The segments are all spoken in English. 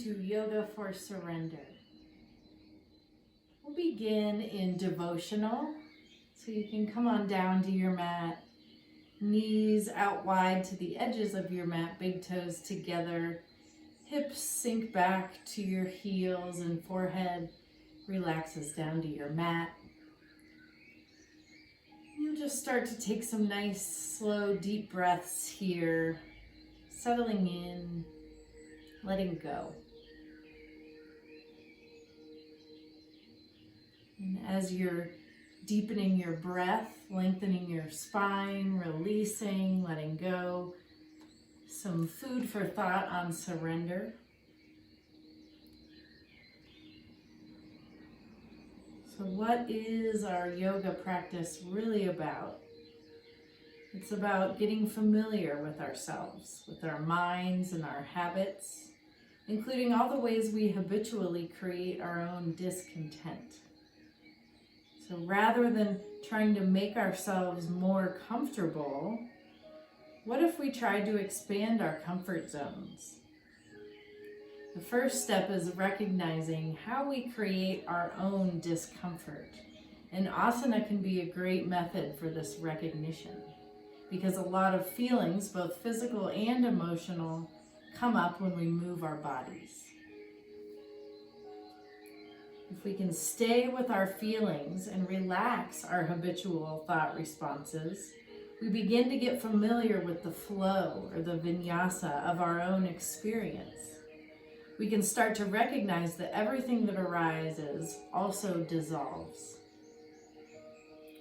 to Yoga for Surrender. We'll begin in devotional, so you can come on down to your mat, knees out wide to the edges of your mat, big toes together, hips sink back to your heels and forehead relaxes down to your mat. You'll just start to take some nice, slow, deep breaths here, settling in, letting go. And as you're deepening your breath, lengthening your spine, releasing, letting go, some food for thought on surrender. So what is our yoga practice really about? It's about getting familiar with ourselves, with our minds and our habits, including all the ways we habitually create our own discontent. So rather than trying to make ourselves more comfortable, what if we tried to expand our comfort zones? The first step is recognizing how we create our own discomfort. And asana can be a great method for this recognition, because a lot of feelings, both physical and emotional, come up when we move our bodies. If we can stay with our feelings and relax our habitual thought responses, we begin to get familiar with the flow or the vinyasa of our own experience. We can start to recognize that everything that arises also dissolves.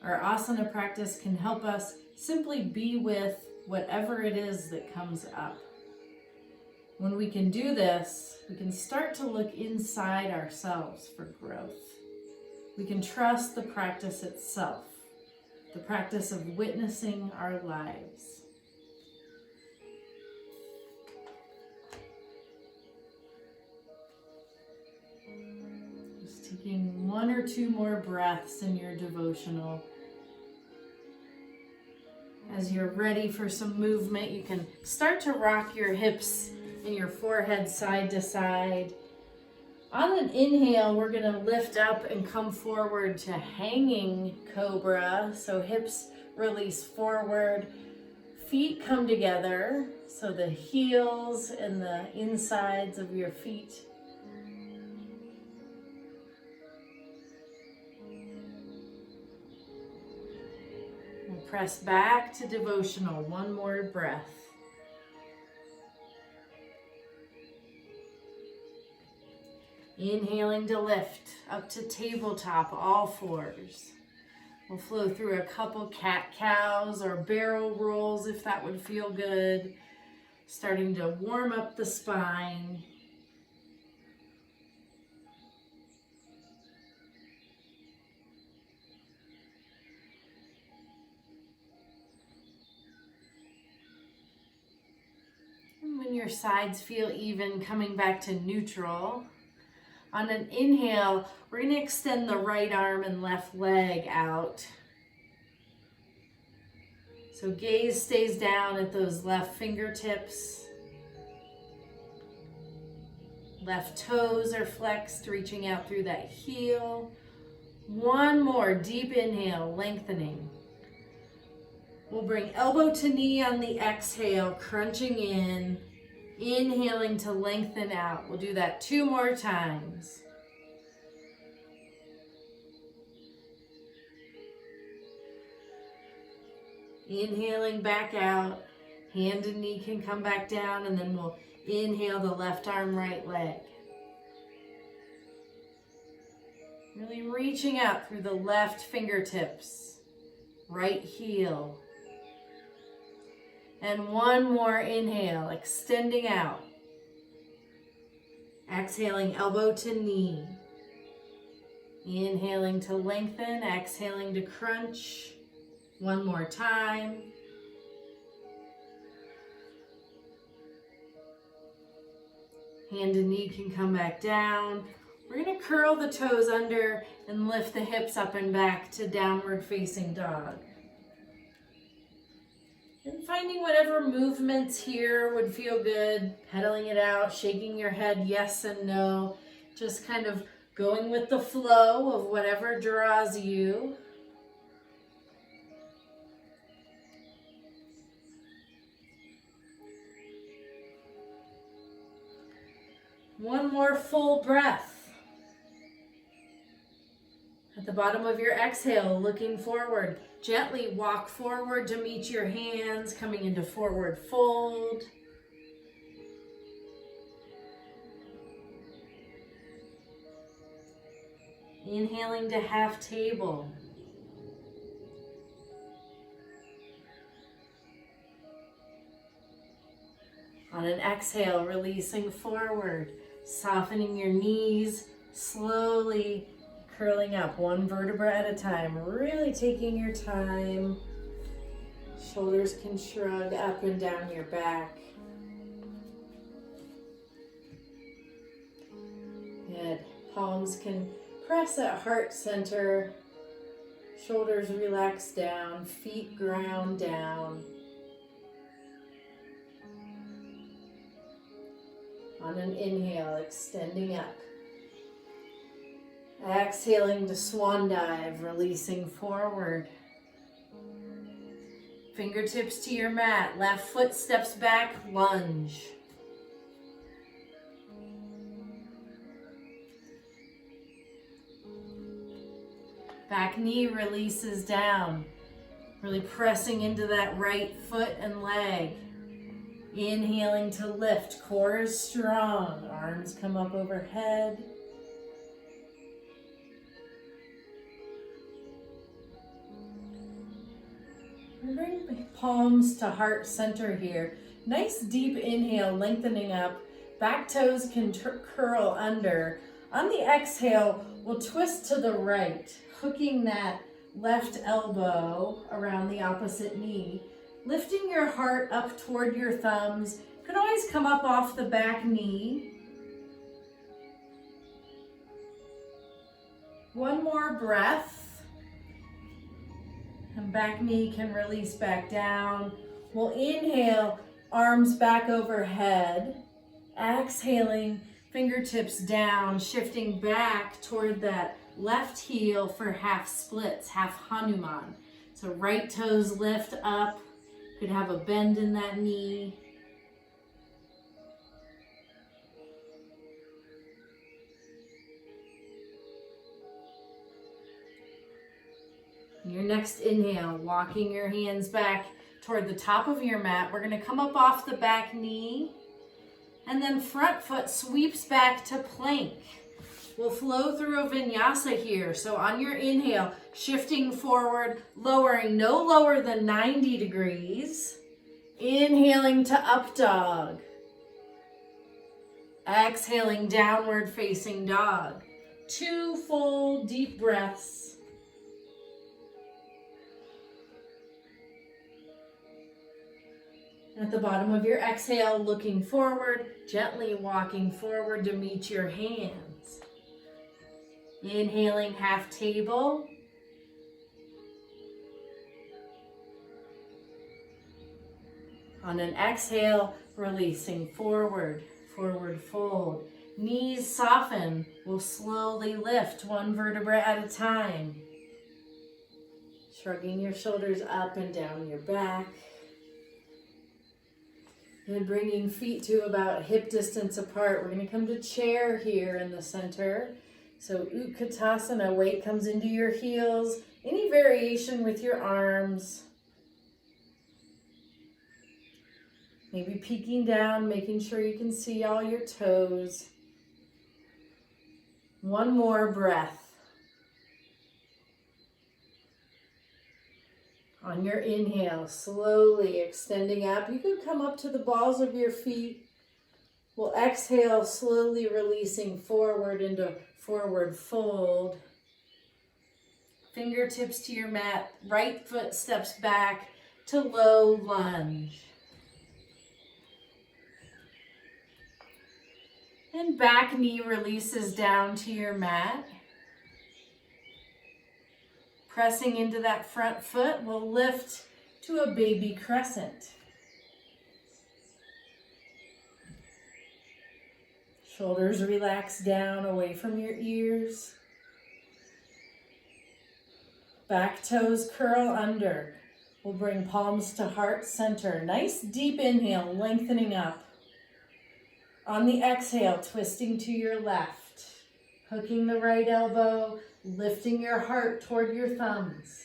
Our asana practice can help us simply be with whatever it is that comes up. When we can do this, we can start to look inside ourselves for growth. We can trust the practice itself, the practice of witnessing our lives. Just taking one or two more breaths in your devotional. As you're ready for some movement, you can start to rock your hips and your forehead side to side. On an inhale, we're going to lift up and come forward to hanging cobra. So hips release forward, feet come together. So the heels and the insides of your feet. We'll press back to devotional. One more breath. Inhaling to lift up to tabletop, all fours. We'll flow through a couple cat-cows or barrel rolls if that would feel good. Starting to warm up the spine. And when your sides feel even, coming back to neutral. On an inhale, we're going to extend the right arm and left leg out. So gaze stays down at those left fingertips. Left toes are flexed, reaching out through that heel. One more deep inhale, lengthening. We'll bring elbow to knee on the exhale, crunching in. Inhaling to lengthen out. We'll do that 2 more times. Inhaling back out. Hand and knee can come back down, and then we'll inhale the left arm, right leg. Really reaching out through the left fingertips, right heel. And one more inhale, extending out. Exhaling, elbow to knee. Inhaling to lengthen, exhaling to crunch. One more time. Hand and knee can come back down. We're going to curl the toes under and lift the hips up and back to downward facing dog. And finding whatever movements here would feel good, pedaling it out, shaking your head yes and no, just kind of going with the flow of whatever draws you. One more full breath. At the bottom of your exhale, looking forward. Gently walk forward to meet your hands, coming into forward fold. Inhaling to half table. On an exhale, releasing forward, softening your knees, slowly curling up one vertebra at a time, really taking your time. Shoulders can shrug up and down your back. Good. Palms can press at heart center. Shoulders relax down, feet ground down. On an inhale, extending up. Exhaling to swan dive, releasing forward. Fingertips to your mat, left foot steps back, lunge. Back knee releases down, really pressing into that right foot and leg. Inhaling to lift, core is strong, arms come up overhead. Bring palms to heart center here. Nice deep inhale, lengthening up. Back toes can curl under. On the exhale, we'll twist to the right, hooking that left elbow around the opposite knee. Lifting your heart up toward your thumbs. You can always come up off the back knee. One more breath. And back knee can release back down. We'll inhale, arms back overhead. Exhaling, fingertips down, shifting back toward that left heel for half splits, half Hanuman. So right toes lift up. Could have a bend in that knee. Your next inhale, walking your hands back toward the top of your mat. We're going to come up off the back knee, and then front foot sweeps back to plank. We'll flow through a vinyasa here. So on your inhale, shifting forward, lowering no lower than 90 degrees. Inhaling to up dog. Exhaling, downward facing dog. 2 full deep breaths. At the bottom of your exhale, looking forward, gently walking forward to meet your hands. Inhaling, half table. On an exhale, releasing forward, forward fold. Knees soften. We'll slowly lift one vertebra at a time. Shrugging your shoulders up and down your back. And bringing feet to about hip distance apart. We're going to come to chair here in the center. So Utkatasana, weight comes into your heels. Any variation with your arms. Maybe peeking down, making sure you can see all your toes. One more breath. On your inhale, slowly extending up. You could come up to the balls of your feet. We'll exhale, slowly releasing forward into forward fold. Fingertips to your mat. Right foot steps back to low lunge. And back knee releases down to your mat. Pressing into that front foot, we'll lift to a baby crescent. Shoulders relax down away from your ears. Back toes curl under. We'll bring palms to heart center. Nice deep inhale, lengthening up. On the exhale, twisting to your left. Hooking the right elbow, lifting your heart toward your thumbs.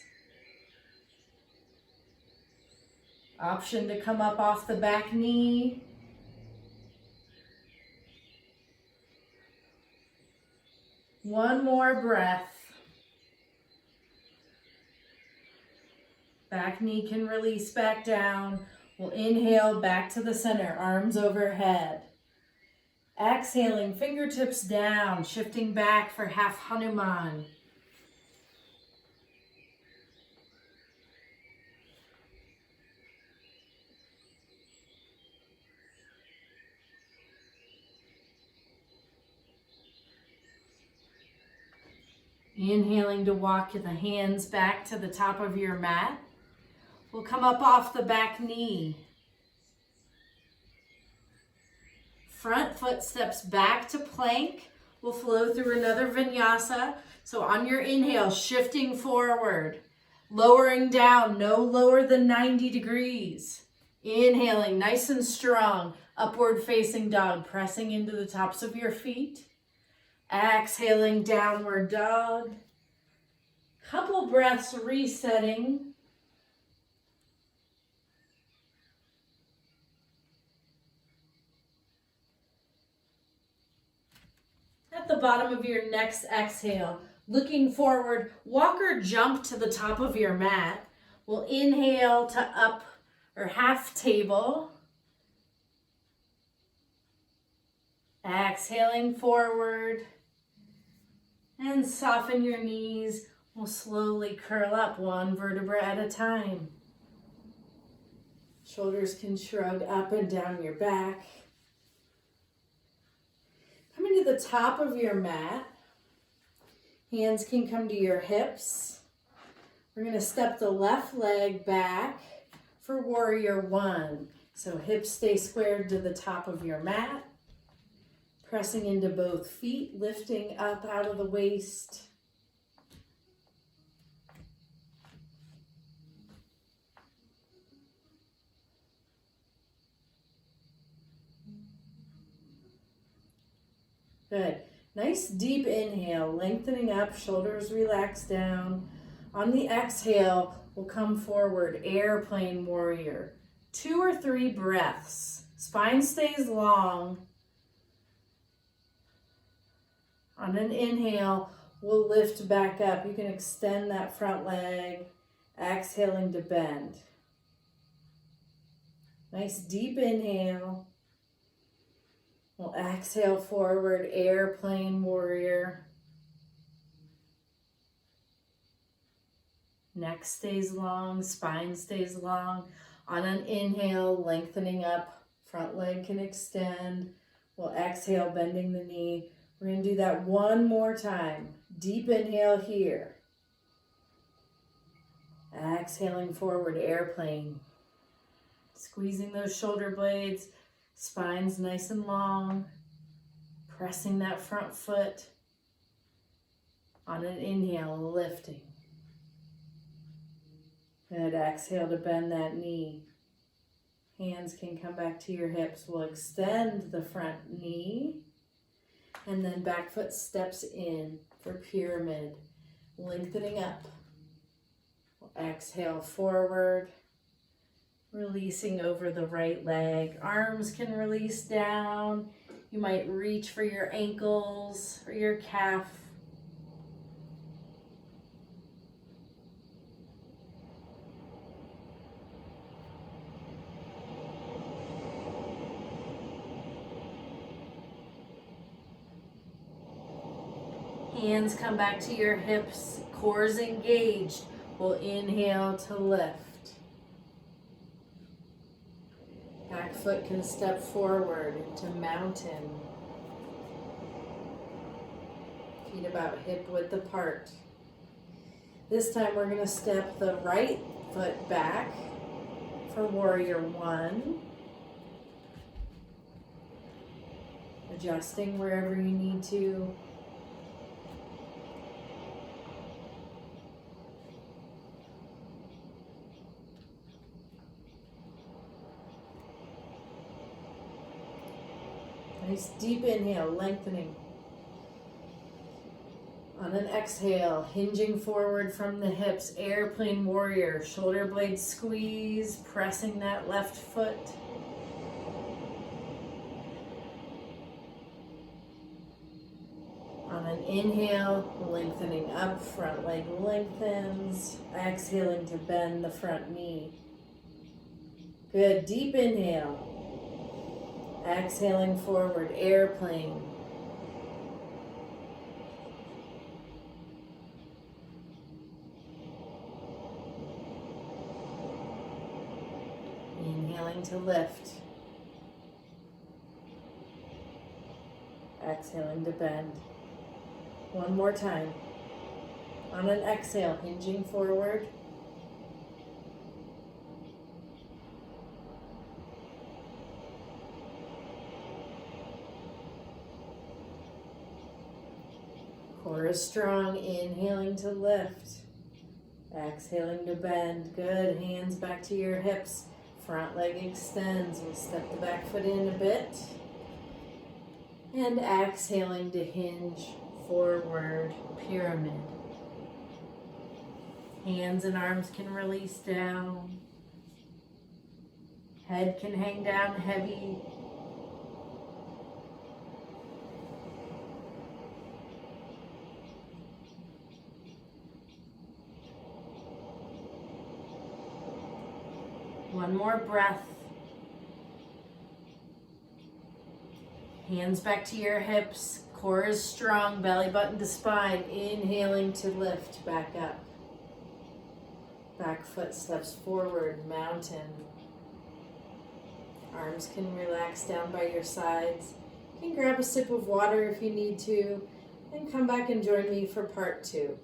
Option to come up off the back knee. One more breath. Back knee can release back down. We'll inhale back to the center, arms overhead. Exhaling, fingertips down, shifting back for half Hanuman. Inhaling to walk the hands back to the top of your mat. We'll come up off the back knee. Front foot steps back to plank. We'll flow through another vinyasa. So on your inhale, shifting forward, lowering down, no lower than 90 degrees. Inhaling, nice and strong, upward facing dog, pressing into the tops of your feet. Exhaling, downward dog. Couple breaths resetting. At the bottom of your next exhale, looking forward, walk or jump to the top of your mat. We'll inhale to up or half table. Exhaling forward. And soften your knees. We'll slowly curl up one vertebra at a time. Shoulders can shrug up and down your back. Coming to the top of your mat. Hands can come to your hips. We're going to step the left leg back for warrior one. So hips stay squared to the top of your mat. Pressing into both feet, lifting up out of the waist. Good. Nice deep inhale, lengthening up, shoulders relax down. On the exhale, we'll come forward, airplane warrior. 2 or 3 breaths. Spine stays long. On an inhale, we'll lift back up. You can extend that front leg, exhaling to bend. Nice deep inhale. We'll exhale forward, airplane warrior. Neck stays long, spine stays long. On an inhale, lengthening up, front leg can extend. We'll exhale, bending the knee. We're going to do that one more time. Deep inhale here. Exhaling forward, airplane. Squeezing those shoulder blades. Spine's nice and long. Pressing that front foot. On an inhale, lifting. Good. Exhale to bend that knee. Hands can come back to your hips. We'll extend the front knee. And then back foot steps in for pyramid. Lengthening up. We'll exhale forward. Releasing over the right leg. Arms can release down. You might reach for your ankles or your calf. Hands come back to your hips, core's engaged. We'll inhale to lift. Back foot can step forward into mountain. Feet about hip width apart. This time we're going to step the right foot back for warrior one. Adjusting wherever you need to. Nice deep inhale, lengthening. On an exhale, hinging forward from the hips, airplane warrior, shoulder blades squeeze, pressing that left foot. On an inhale, lengthening up, front leg lengthens, exhaling to bend the front knee. Good, deep inhale. Exhaling forward, airplane. Inhaling to lift. Exhaling to bend. One more time. On an exhale, hinging forward. Core is strong, inhaling to lift. Exhaling to bend. Good, hands back to your hips. Front leg extends. We'll step the back foot in a bit. And exhaling to hinge forward, pyramid. Hands and arms can release down. Head can hang down heavy. One more breath. Hands back to your hips. Core is strong, belly button to spine. Inhaling to lift back up. Back foot steps forward, mountain. Arms can relax down by your sides. You can grab a sip of water if you need to, and come back and join me for part 2.